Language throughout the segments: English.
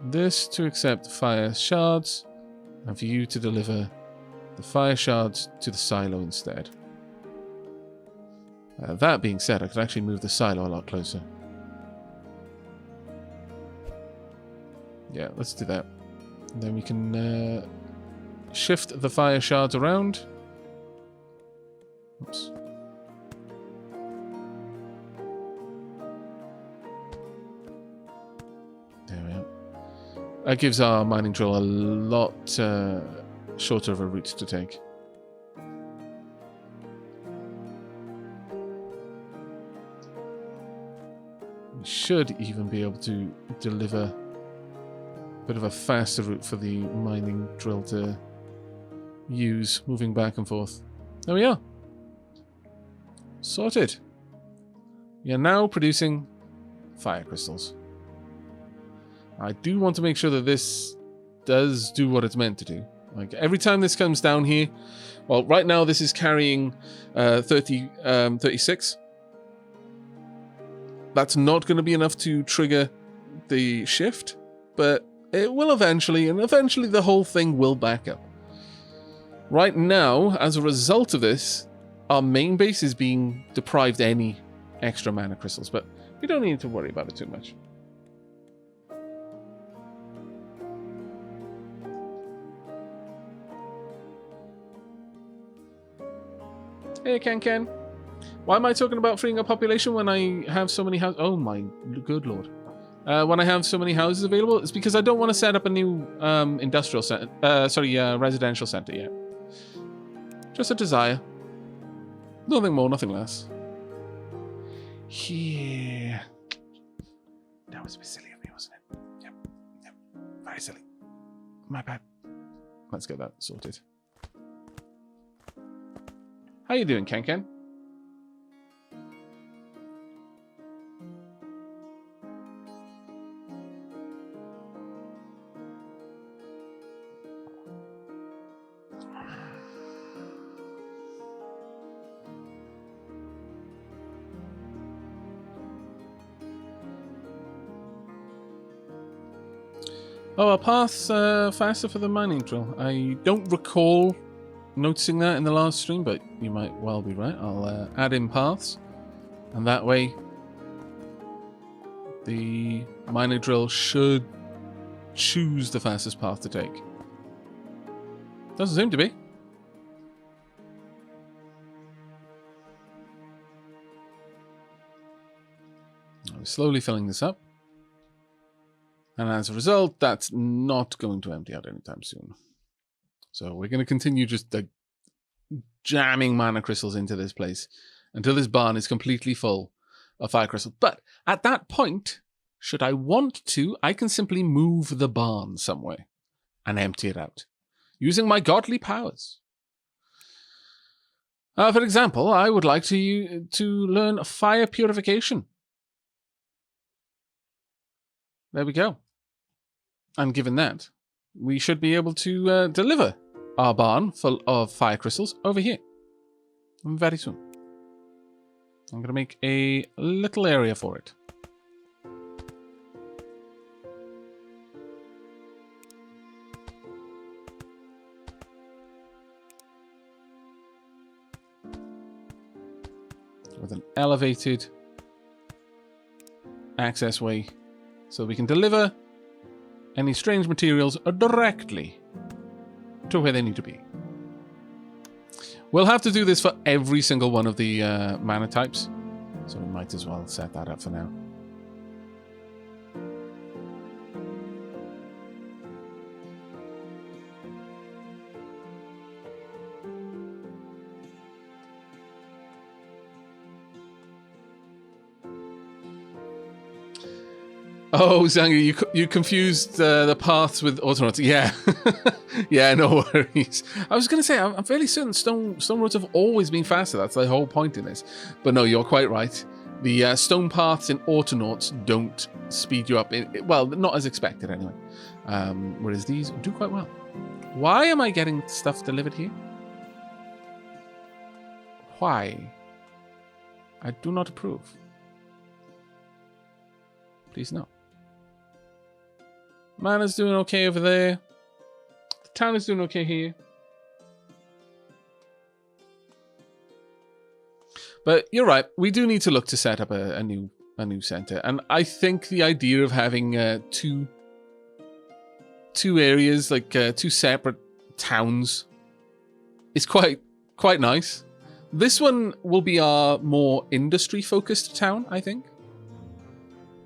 this to accept fire shards, and for you to deliver the fire shards to the silo instead. That being said, I could actually move the silo a lot closer. Yeah, let's do that. And then we can shift the fire shards around. Oops. There we are. That gives our mining drill a lot shorter of a route to take. We should even be able to deliver a bit of a faster route for the mining drill to use, moving back and forth. There we are. Sorted. We are now producing fire crystals. I do want to make sure that this does do what it's meant to do. Like every time this comes down here, well, right now this is carrying 36. That's not going to be enough to trigger the shift, but it will eventually, and eventually the whole thing will back up. Right now, as a result of this, our main base is being deprived any extra mana crystals, but we don't need to worry about it too much. Hey, Ken. Why am I talking about freeing up population when I have so many houses? Oh my good lord. When I have so many houses available, it's because I don't want to set up a new residential center yet. Just a desire. Nothing more, nothing less. Yeah. That was a bit silly of me, wasn't it? Yep. Very silly. My bad. Let's get that sorted. How you doing, Ken? Oh, our path's faster for the mining drill. I don't recall noticing that in the last stream, but you might well be right. I'll add in paths, and that way the mining drill should choose the fastest path to take. Doesn't seem to be. I'm slowly filling this up. And as a result, that's not going to empty out anytime soon. So we're going to continue just jamming mana crystals into this place until this barn is completely full of fire crystals. But at that point, should I want to, I can simply move the barn somewhere and empty it out using my godly powers. For example, I would like to learn fire purification. There we go. And given that, we should be able to deliver our barn full of fire crystals over here very soon. I'm going to make a little area for it. With an elevated access way so we can deliver any strange materials directly to where they need to be. We'll have to do this for every single one of the mana types, so we might as well set that up for now. Oh, Zangu, you confused the paths with Autonauts. Yeah. Yeah, no worries. I was going to say, I'm fairly certain stone roads have always been faster. That's the whole point in this. But no, you're quite right. The stone paths in Autonauts don't speed you up. Well, not as expected anyway. Whereas these do quite well. Why am I getting stuff delivered here? Why? I do not approve. Please no. Mana's doing okay over there. The town is doing okay here. But you're right. We do need to look to set up a new center, and I think the idea of having two areas, like two separate towns, is quite nice. This one will be our more industry-focused town, I think,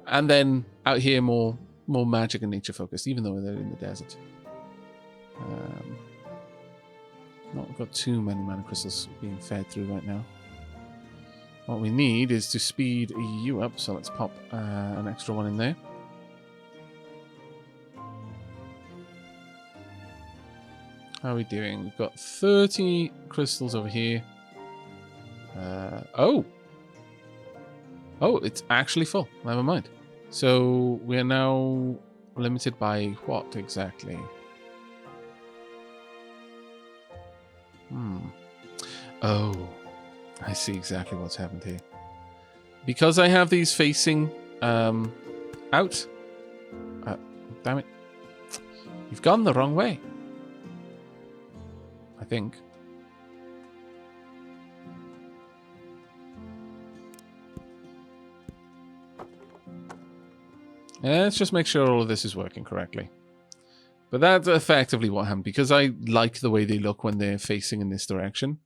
and then out here more magic and nature-focused, even though they're in the desert. Not got too many mana crystals being fed through right now. What we need is to speed you up, so let's pop an extra one in there. How are we doing? We've got 30 crystals over here. Oh, it's actually full. Never mind. So we're now limited by what exactly? Oh, I see exactly what's happened here. Because I have these facing out. Damn it. You've gone the wrong way. I think. Let's just make sure all of this is working correctly. But that's effectively what happened. Because I like the way they look when they're facing in this direction.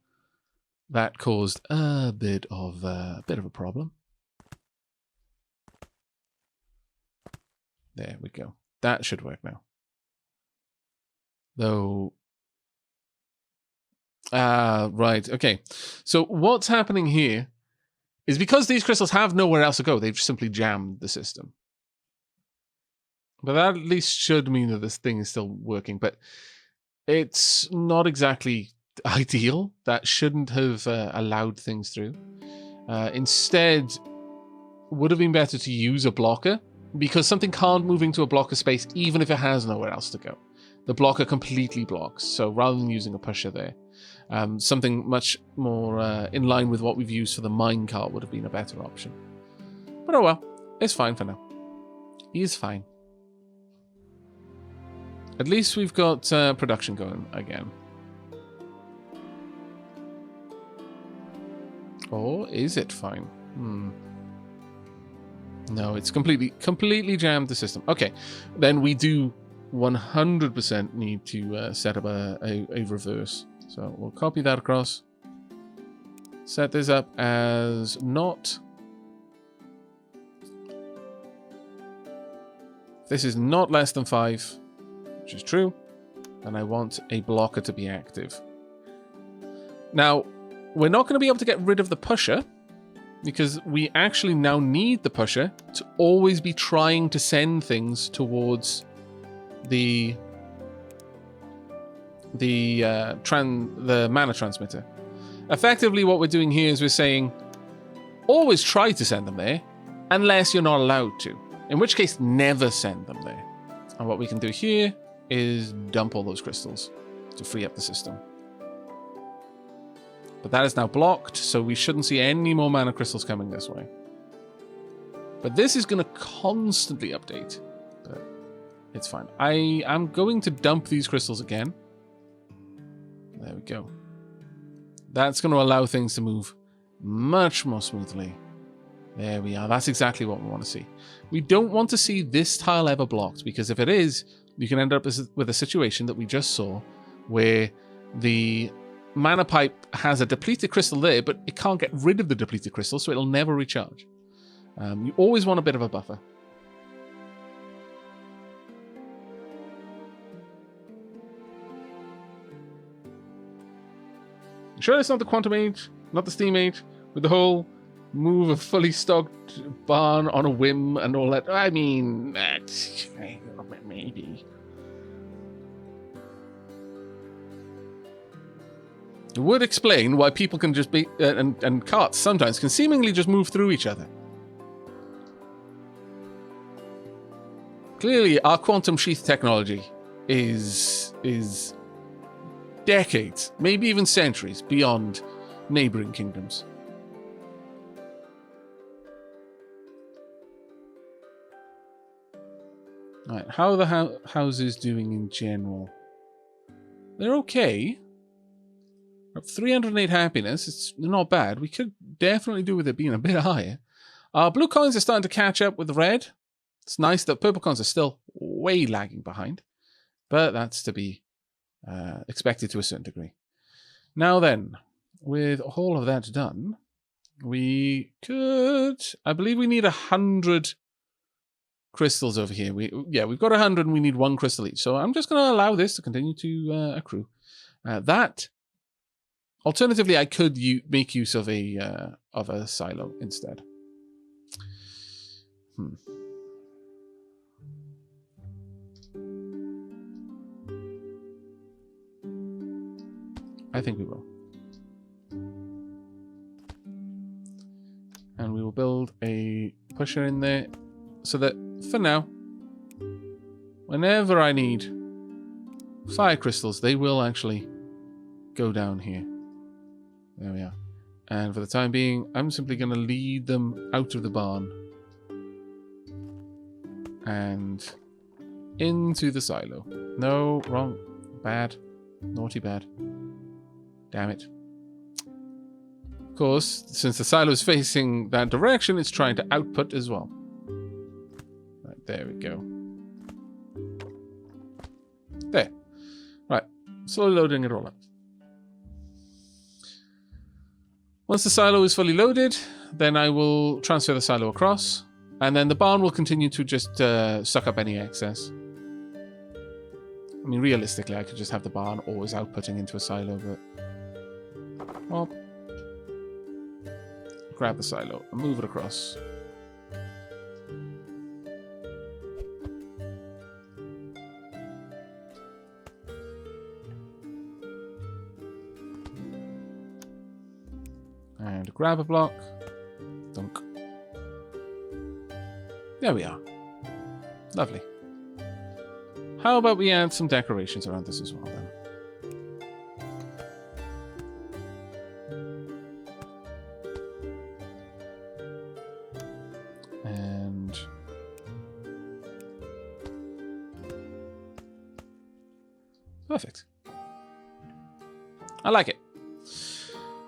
That caused a bit of a problem. There we go. That should work now. Though... right. Okay. So what's happening here is because these crystals have nowhere else to go, they've simply jammed the system. But that at least should mean that this thing is still working. But it's not exactly ideal. That shouldn't have allowed things through. Instead, would have been better to use a blocker, because something can't move into a blocker space even if it has nowhere else to go. The blocker completely blocks. So rather than using a pusher there, something much more in line with what we've used for the minecart would have been a better option. But oh well, it's fine for now. He's fine. At least we've got production going again. Or is it fine? No, it's completely jammed the system. Okay, then we do 100% need to set up a reverse. So we'll copy that across. Set this up as not. This is not less than 5, which is true. And I want a blocker to be active. Now, we're not going to be able to get rid of the pusher, because we actually now need the pusher to always be trying to send things towards the mana transmitter. Effectively, what we're doing here is we're saying, always try to send them there, unless you're not allowed to. In which case, never send them there. And what we can do here is dump all those crystals to free up the system. But that is now blocked, so we shouldn't see any more mana crystals coming this way. But this is going to constantly update. But it's fine. I am going to dump these crystals again. There we go. That's going to allow things to move much more smoothly. There we are. That's exactly what we want to see. We don't want to see this tile ever blocked, because if it is, you can end up with a situation that we just saw, where the mana pipe has a depleted crystal there, but it can't get rid of the depleted crystal, so it'll never recharge. You always want a bit of a buffer. You sure it's not the Quantum Age, not the Steam Age, with the whole move a fully stocked barn on a whim and all that? I mean, maybe. It would explain why people can just be, and carts sometimes can seemingly just move through each other. Clearly, our quantum sheath technology is decades, maybe even centuries, beyond neighboring kingdoms. Alright, how are the houses doing in general? They're okay. 308 happiness. It's not bad. We could definitely do with it being a bit higher. Blue coins are starting to catch up with red. It's nice that purple coins are still way lagging behind. But that's to be expected to a certain degree. Now then, with all of that done, we could... I believe we need 100 crystals over here. We've got 100 and we need 1 crystal each. So I'm just going to allow this to continue to accrue. Alternatively, I could make use of a silo instead. I think we will. And we will build a pusher in there so that, for now, whenever I need fire crystals, they will actually go down here. There we are. And for the time being, I'm simply going to lead them out of the barn and into the silo. No, wrong. Bad. Naughty bad. Damn it. Of course, since the silo is facing that direction, it's trying to output as well. Right, there we go. There. Right, slowly loading it all up. Once the silo is fully loaded, then I will transfer the silo across, and then the barn will continue to just suck up any excess. I mean, realistically, I could just have the barn always outputting into a silo, but... well, grab the silo and move it across. And grab a block. Dunk. There we are. Lovely. How about we add some decorations around this as well, then? And... perfect. I like it.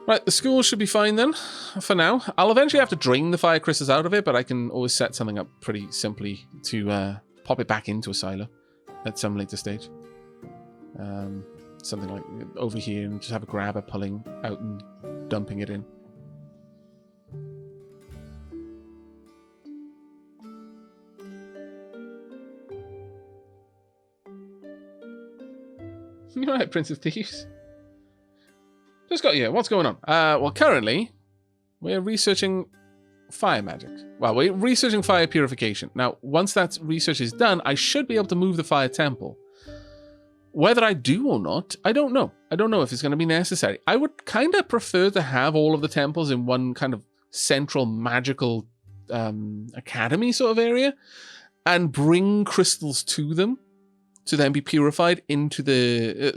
Right, the school should be fine then, for now. I'll eventually have to drain the fire crystals out of it, but I can always set something up pretty simply to pop it back into a silo at some later stage. Something like over here, and just have a grabber pulling out and dumping it in. You're right, Prince of Thieves. Just got you. What's going on? Well, currently, we're researching fire magic. Well, we're researching fire purification. Now, once that research is done, I should be able to move the fire temple. Whether I do or not, I don't know. I don't know if it's going to be necessary. I would kind of prefer to have all of the temples in one kind of central magical academy sort of area and bring crystals to them to then be purified into the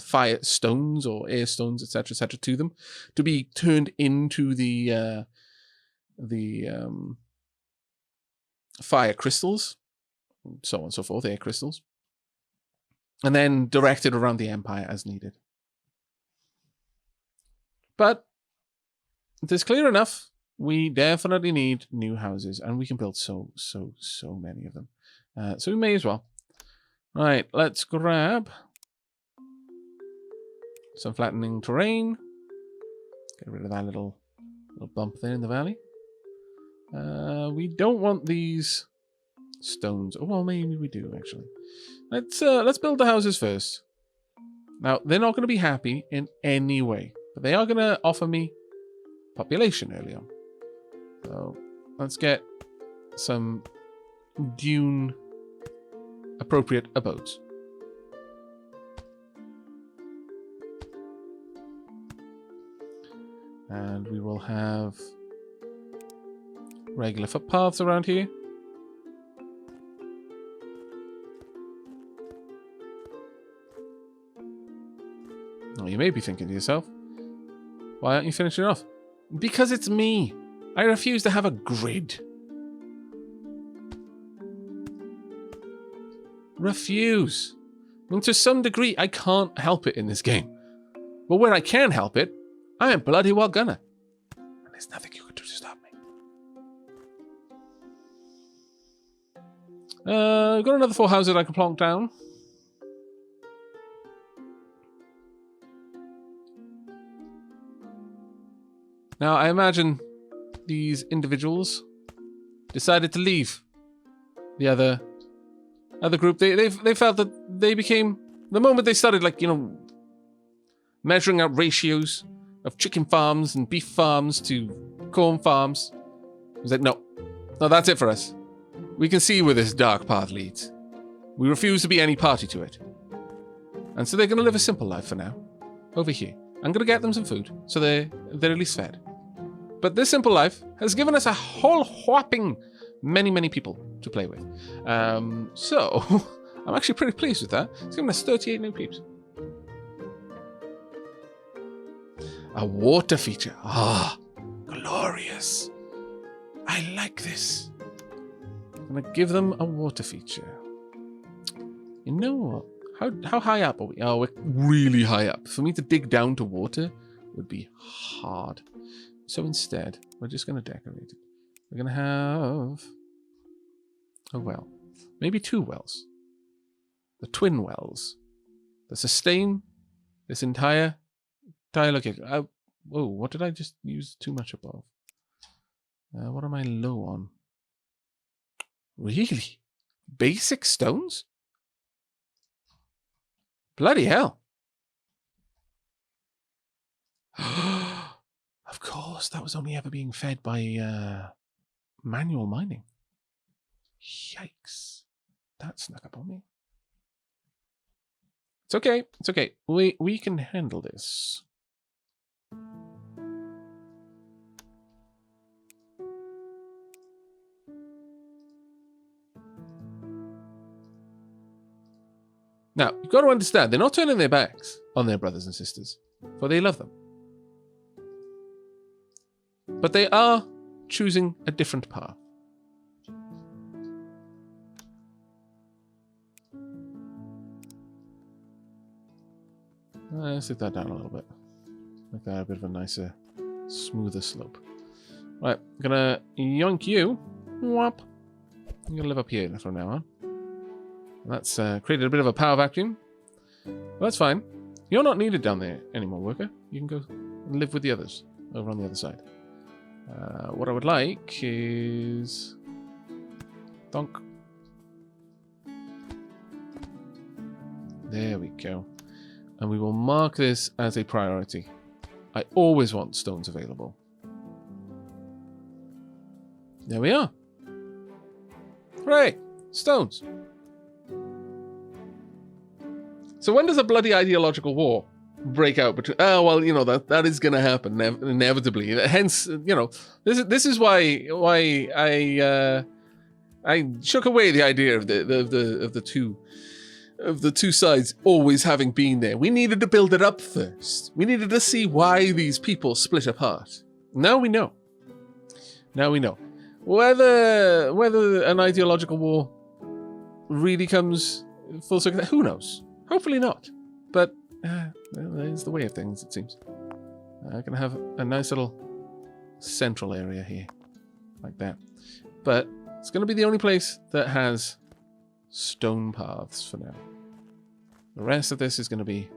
fire stones or air stones, etc., to them to be turned into the fire crystals, so on and so forth, air crystals, and then directed around the empire as needed. But it is clear enough. We definitely need new houses, and we can build so many of them. So we may as well. Right, let's grab some flattening terrain. Get rid of that little bump there in the valley. We don't want these stones. Oh, well, maybe we do, actually. Let's build the houses first. Now, they're not going to be happy in any way, but they are going to offer me population early on. So let's get some dune appropriate abodes. And we will have regular footpaths around here. Now you may be thinking to yourself, why aren't you finishing off? Because it's me. I refuse to have a grid. refuse. I mean, to some degree, I can't help it in this game. But where I can help it, I am bloody well gonna. And there's nothing you can do to stop me. Got another 4 houses I can plonk down. Now, I imagine these individuals decided to leave the other group. They felt that they became, the moment they started, like, you know, measuring out ratios of chicken farms and beef farms to corn farms, it was like, no, that's it for us. We can see where this dark path leads. We refuse to be any party to it. And so they're going to live a simple life for now, over here. I'm going to get them some food, so they're at least fed. But this simple life has given us a whole whopping many people to play with. So, I'm actually pretty pleased with that. It's given us 38 new peeps. A water feature. Ah, glorious. I like this. I'm going to give them a water feature. You know what? How high up are we? Oh, we're really high up. For me to dig down to water would be hard. So instead, we're just going to decorate it. We're going to have a well. Maybe 2 wells. The twin wells. That sustain this entire location. Whoa, what did I just use too much above? What am I low on? Really? Basic stones? Bloody hell. Of course, that was only ever being fed by manual mining. Yikes. That snuck up on me. It's okay. It's okay. We can handle this. Now, you've got to understand, they're not turning their backs on their brothers and sisters, for they love them. But they are choosing a different path. Let's sit that down a little bit. Make that a bit of a nicer, smoother slope. Right, I'm gonna yoink you. Whop. I'm gonna live up here from now on. That's created a bit of a power vacuum. Well, that's fine. You're not needed down there anymore, worker. You can go and live with the others over on the other side. What I would like is... Donk. There we go. And we will mark this as a priority. I always want stones available. There we are. Hooray! Stones. So when does a bloody ideological war break out between... Oh, well, you know, that is going to happen inevitably. Hence, you know, this is why I shook away the idea of the two sides always having been there. We needed to build it up first. We needed to see why these people split apart. Now we know. Now we know. Whether an ideological war really comes full circle, who knows? Hopefully not. But it's the way of things, it seems. I'm going to have a nice little central area here. Like that. But it's going to be the only place that has stone paths for now. The rest of this is going to be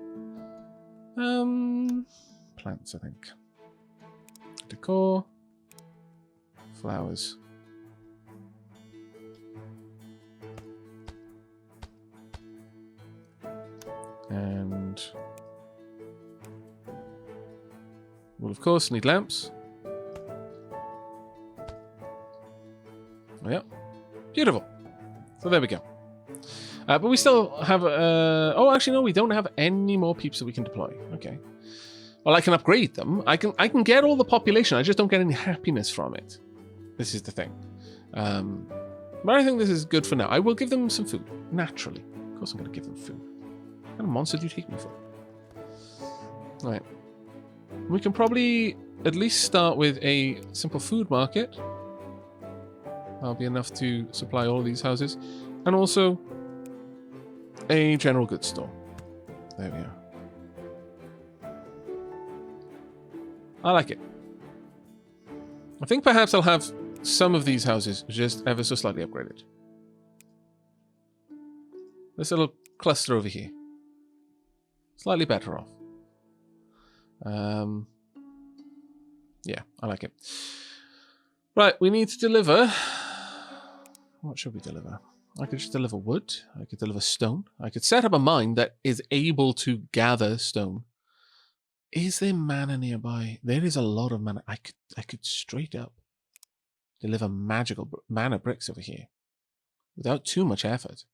plants, I think. Decor. Flowers. And we'll of course need lamps. Oh, yeah. Beautiful. So there we go. But we still have... oh, actually, no, we don't have any more peeps that we can deploy. Okay. Well, I can upgrade them. I can get all the population. I just don't get any happiness from it. This is the thing. But I think this is good for now. I will give them some food. Naturally. Of course I'm going to give them food. What kind of monster do you take me for? Right. We can probably at least start with a simple food market. That'll be enough to supply all of these houses. And also a general goods store. There we are. I like it. I think perhaps I'll have some of these houses just ever so slightly upgraded. This little cluster over here. Slightly better off. Yeah, I like it. Right, we need to deliver. What should we deliver? I could just deliver wood. I could deliver stone. I could set up a mine that is able to gather stone. Is there mana nearby? There is a lot of mana. I could straight up deliver magical mana bricks over here without too much effort.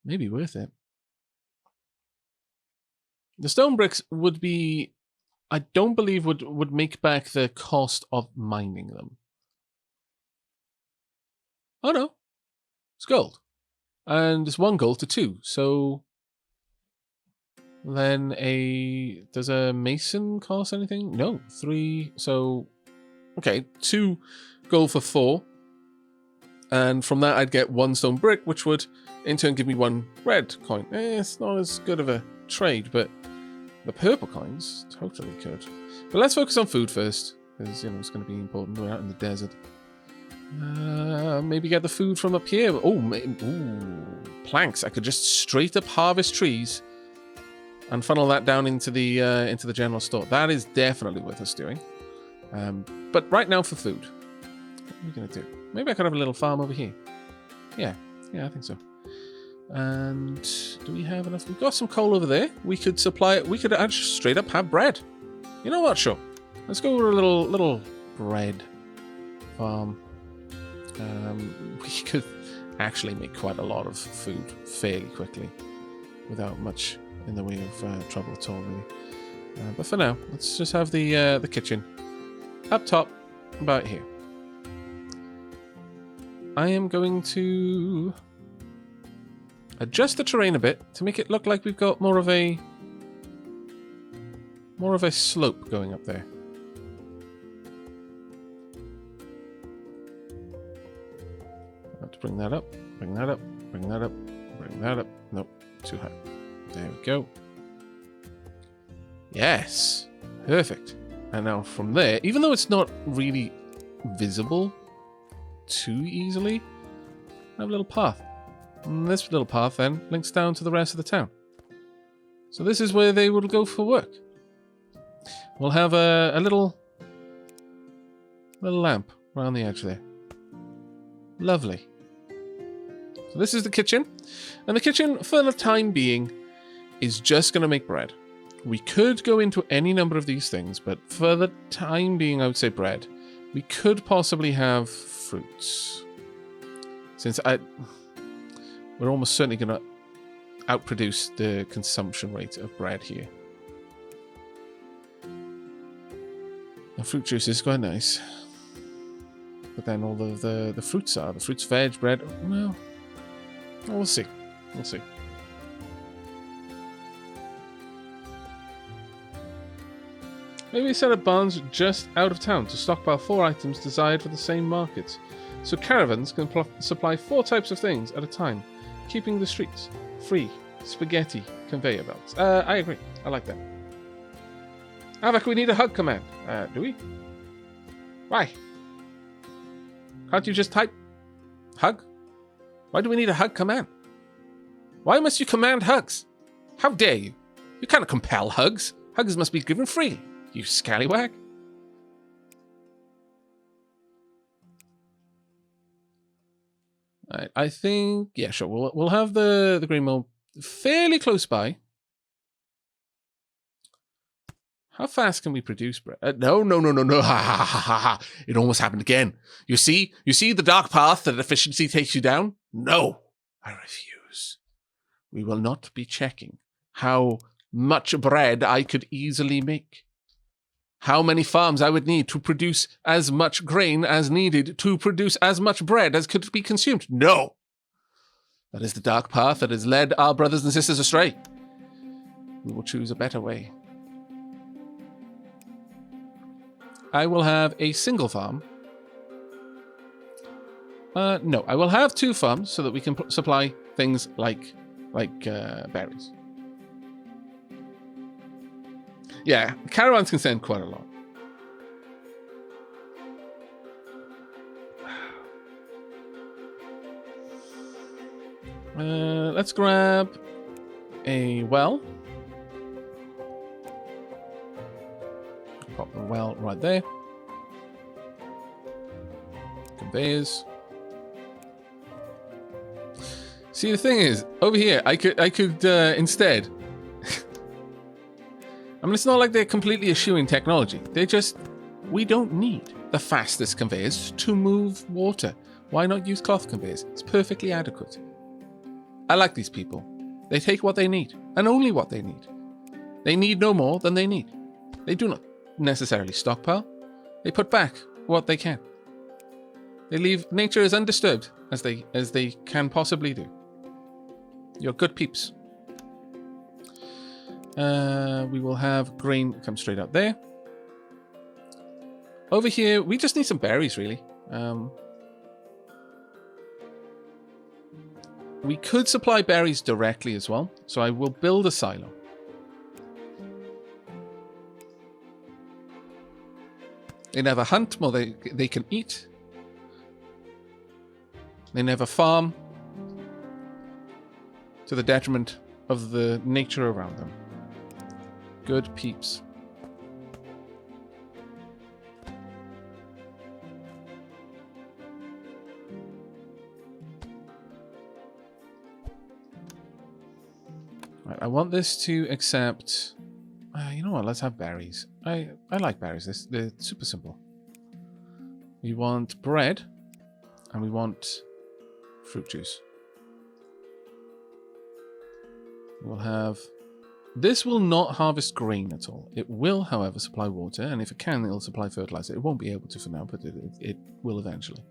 Maybe worth it. The stone bricks would be, I don't believe would make back the cost of mining them. Oh no, it's gold. And it's 1 gold to 2, so then does a mason cost anything? No, 3, so, okay, 2 gold for 4. And from that I'd get 1 stone brick, which would in turn give me 1 red coin. It's not as good of a trade, but the purple coins totally could. But let's focus on food first, because, you know, it's going to be important. We're out in the desert. Maybe get the food from up here. Ooh, planks. I could just straight up harvest trees and funnel that down into the general store. That is definitely worth us doing. But right now for food, what are we going to do? Maybe I could have a little farm over here. Yeah, I think so. And do we have enough? We've got some coal over there. We could supply it. We could actually straight up have bread. You know what? Sure. Let's go with a little bread farm. We could actually make quite a lot of food fairly quickly without much in the way of trouble at all, really. But for now, let's just have the kitchen up top, about here. I am going to adjust the terrain a bit to make it look like we've got more of a slope going up there. Let's bring that up, bring that up, bring that up, bring that up. Nope, too high. There we go. Yes, perfect. And now from there, even though it's not really visible too easily, I have a little path. And this little path then links down to the rest of the town. So this is where they would go for work. We'll have a little lamp around the edge there. Lovely. So this is the kitchen. And the kitchen, for the time being, is just going to make bread. We could go into any number of these things, but for the time being, I would say bread. We could possibly have fruits. Since we're almost certainly going to outproduce the consumption rate of bread here. The fruit juice is quite nice. But then all of the fruits are. The fruits, veg, bread, well, we'll see. We'll see. Maybe set up barns just out of town to stockpile 4 items desired for the same markets, so caravans can supply 4 types of things at a time, keeping the streets free. Spaghetti conveyor belts. I agree. I like that. Aavak, we need a hug command. Do we? Why? Can't you just type hug? Why do we need a hug command? Why must you command hugs? How dare you? You can't compel hugs. Hugs must be given freely. You scallywag. Alright, I think, yeah, sure. We'll have the green mill fairly close by. How fast can we produce bread? No. Ha ha ha ha ha. It almost happened again. You see the dark path that efficiency takes you down? No, I refuse. We will not be checking how much bread I could easily make. How many farms I would need to produce as much grain as needed to produce as much bread as could be consumed. No. That is the dark path that has led our brothers and sisters astray. We will choose a better way. I will have a single farm No, I will have 2 farms so that we can supply things like berries. Yeah, caravans can send quite a lot. Let's grab a well. Pop the well right there. Conveyors. See, the thing is, over here, I could instead. I mean, it's not like they're completely eschewing technology. They're just, we don't need the fastest conveyors to move water. Why not use cloth conveyors? It's perfectly adequate. I like these people. They take what they need, and only what they need. They need no more than they need. They do not necessarily stockpile. They put back what they can. They leave nature as undisturbed as they can possibly do. You're good peeps. We will have grain come straight out there. Over here, we just need some berries, really. We could supply berries directly as well, so I will build a silo. They never hunt more than they can eat. They never farm to the detriment of the nature around them. Good peeps. Right, I want this to accept... you know what, let's have berries. I like berries, they're super simple. We want bread, and we want fruit juice. We'll have... This will not harvest grain at all. It will, however, supply water, and if it can, it'll supply fertilizer. It won't be able to for now, but it will eventually.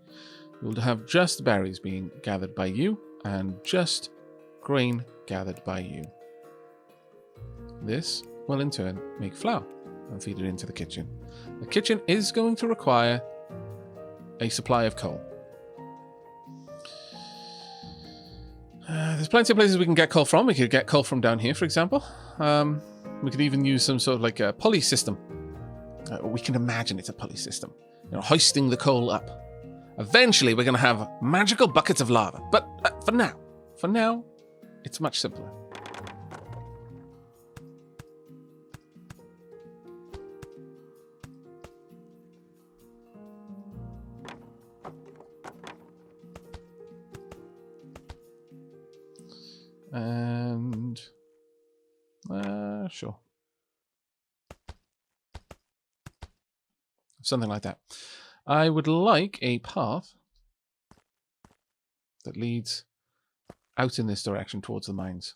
We'll have just berries being gathered by you, and just grain gathered by you. This will in turn make flour and feed it into the kitchen. The kitchen is going to require a supply of coal. There's plenty of places we can get coal from. We could get coal from down here, for example. We could even use some sort of like a pulley system. We can imagine it's a pulley system. You know, hoisting the coal up. Eventually, we're going to have magical buckets of lava. But for now, it's much simpler. And sure, something like that. I would like a path that leads out in this direction towards the mines.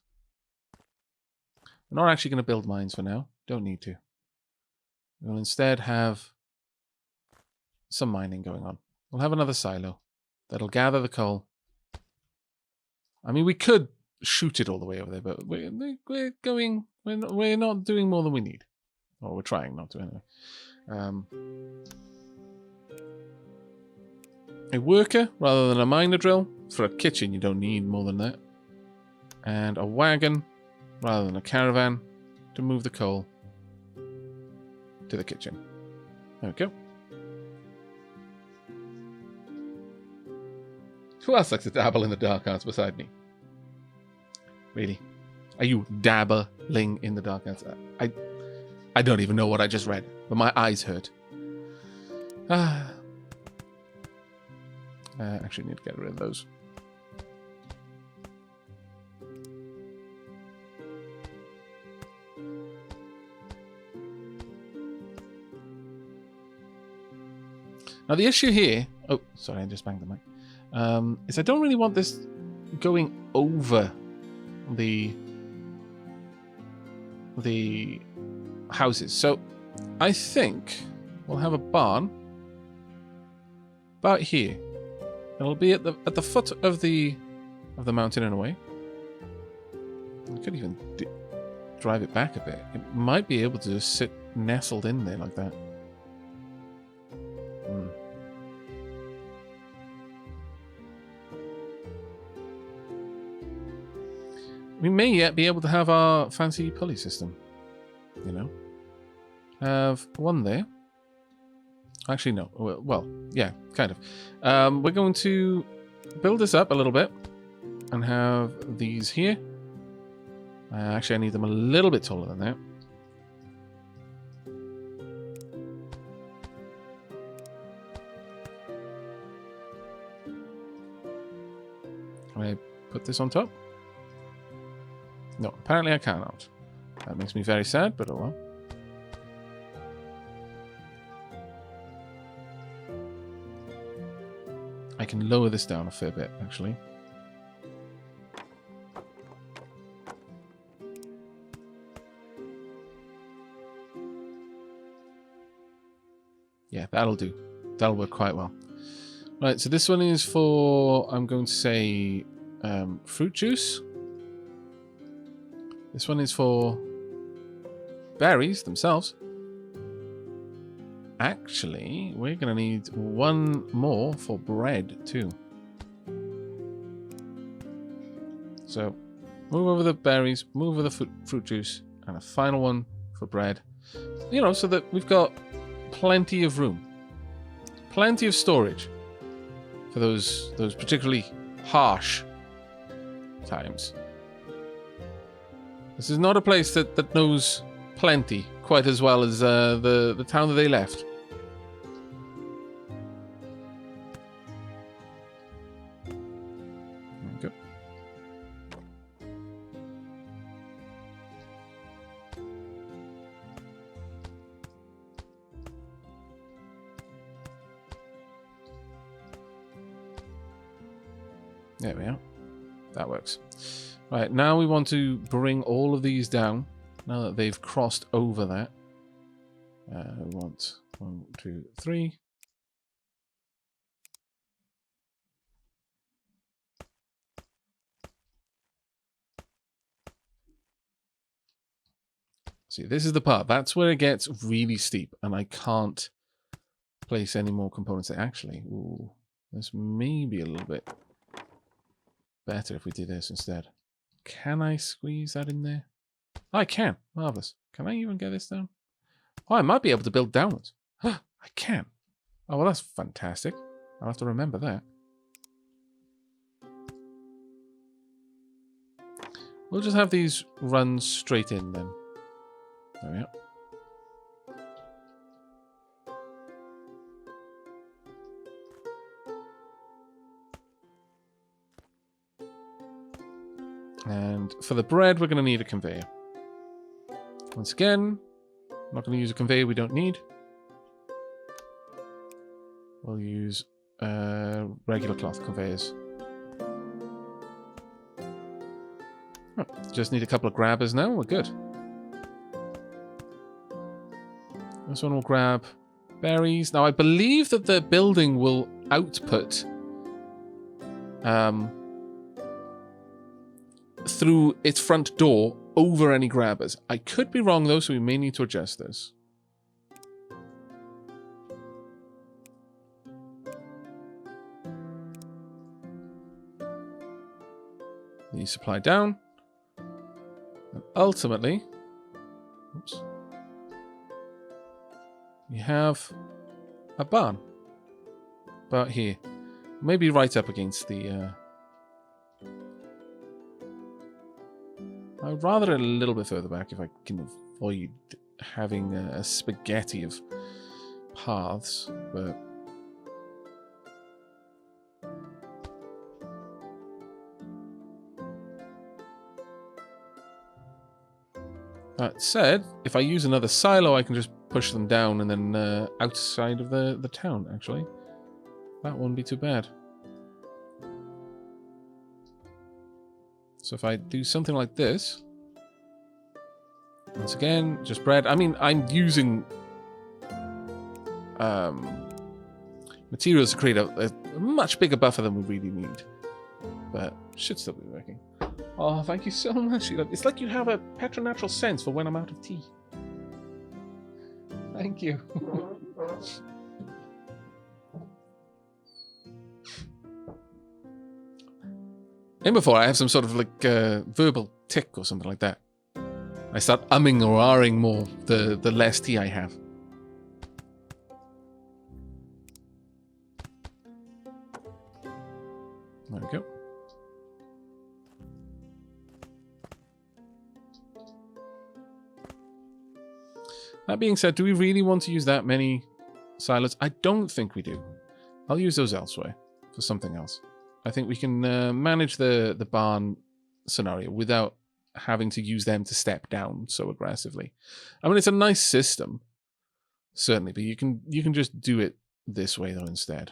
We're not actually going to build mines for now. Don't need to. We'll instead have some mining going on. We'll have another silo that'll gather the coal. I mean, we could shoot it all the way over there, but we're not doing more than we need. Or we're trying not to anyway. A worker rather than a miner drill. For a kitchen, you don't need more than that. And a wagon rather than a caravan to move the coal to the kitchen. There we go. Who else likes to dabble in the dark arts beside me? Really? Are you dabbling in the dark arts? I don't even know what I just read, but my eyes hurt. Actually need to get rid of those. Now the issue here... Oh, sorry, I just banged the mic. Is I don't really want this going over the houses. So I think we'll have a barn about here. It'll be at the foot of the mountain in a way. I could even drive it back a bit. It might be able to just sit nestled in there like that. we may yet be able to have our fancy pulley system. You know? Have one there. Actually, no. Well, yeah, kind of. We're going to build this up a little bit and have these here. Actually, I need them a little bit taller than that. Can I put this on top? No, apparently I cannot. That makes me very sad, but oh well. I can lower this down a fair bit, actually. Yeah, that'll do. That'll work quite well. Right, so this one is for, I'm going to say, fruit juice. This one is for berries themselves. Actually, we're going to need one more for bread, too. So, move over the berries, move over the fruit juice, and a final one for bread. You know, so that we've got plenty of room. Plenty of storage for those particularly harsh times. This is not a place that knows plenty quite as well as the town that they left. Okay. There we are. That works. Right, now we want to bring all of these down. Now that they've crossed over that. We want 1, 2, 3. See, this is the part. That's where it gets really steep, and I can't place any more components there. Actually, ooh, this may be a little bit better if we do this instead. Can I squeeze that in there? I can. Marvelous. Can I even get this down? Oh, I might be able to build downwards. I can. Oh, well, that's fantastic. I'll have to remember that. We'll just have these run straight in then. There we are. And for the bread, we're going to need a conveyor. Once again, I'm not going to use a conveyor we don't need. We'll use regular cloth conveyors. Oh, just need a couple of grabbers now. We're good. This one will grab berries. Now, I believe that the building will output through its front door over any grabbers. I could be wrong, though, so we may need to adjust this. The supply down. And ultimately, oops, we have a barn. About here. Maybe right up against the... I'd rather a little bit further back if I can avoid having a spaghetti of paths, but... That said, if I use another silo, I can just push them down and then outside of the town, actually. That wouldn't be too bad. So if I do something like this, once again, just bread. I mean, I'm using materials to create a much bigger buffer than we really need, but should still be working. Oh, thank you so much. It's like you have a preternatural sense for when I'm out of tea. Thank you. In before, I have some sort of like verbal tick or something like that. I start umming or ahhing more the less tea I have. There we go. That being said, do we really want to use that many silos? I don't think we do. I'll use those elsewhere for something else. I think we can manage the barn scenario without having to use them to step down so aggressively. I mean, it's a nice system, certainly, but you can just do it this way though instead.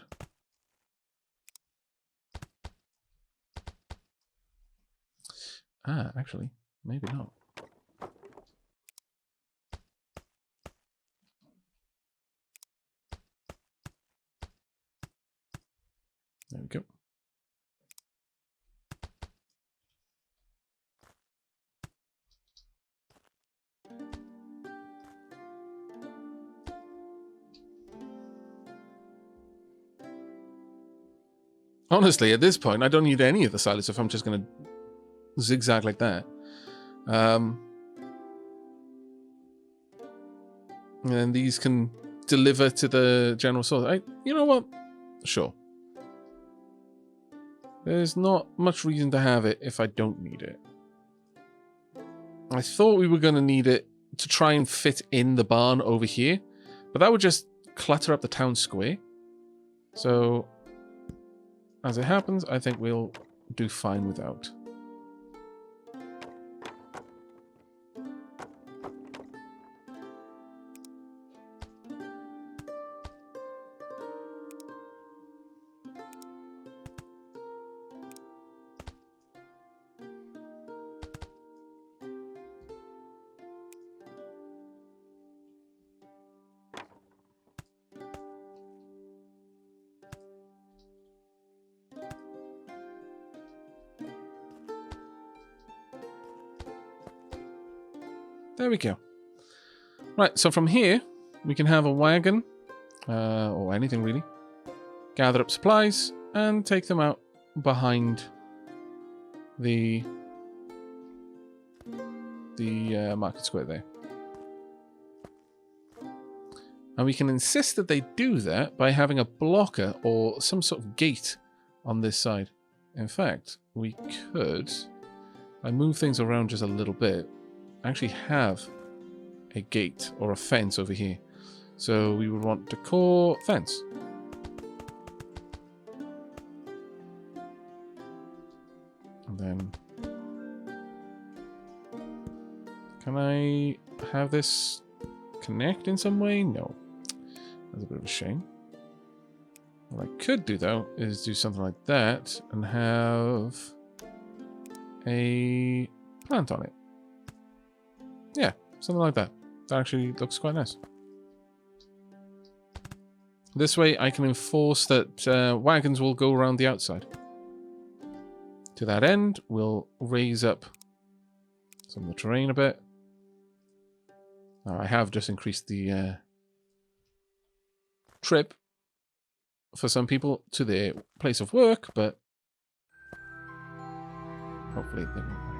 Ah, actually, maybe not. There we go. Honestly, at this point, I don't need any of the silos if I'm just going to zigzag like that. And these can deliver to the general source. You know what? Sure. There's not much reason to have it if I don't need it. I thought we were going to need it to try and fit in the barn over here, but that would just clutter up the town square. So, as it happens, I think we'll do fine without. There we go. Right, so from here, we can have a wagon, or anything really, gather up supplies, and take them out behind the market square there. And we can insist that they do that by having a blocker or some sort of gate on this side. In fact, we could, if I move things around just a little bit, actually have a gate or a fence over here. So we would want decor fence. And then can I have this connect in some way? No. That's a bit of a shame. What I could do though is do something like that and have a plant on it. Yeah, something like that. That actually looks quite nice. This way I can enforce that wagons will go around the outside. To that end, we'll raise up some of the terrain a bit. Now, I have just increased the trip for some people to their place of work, but hopefully they won't.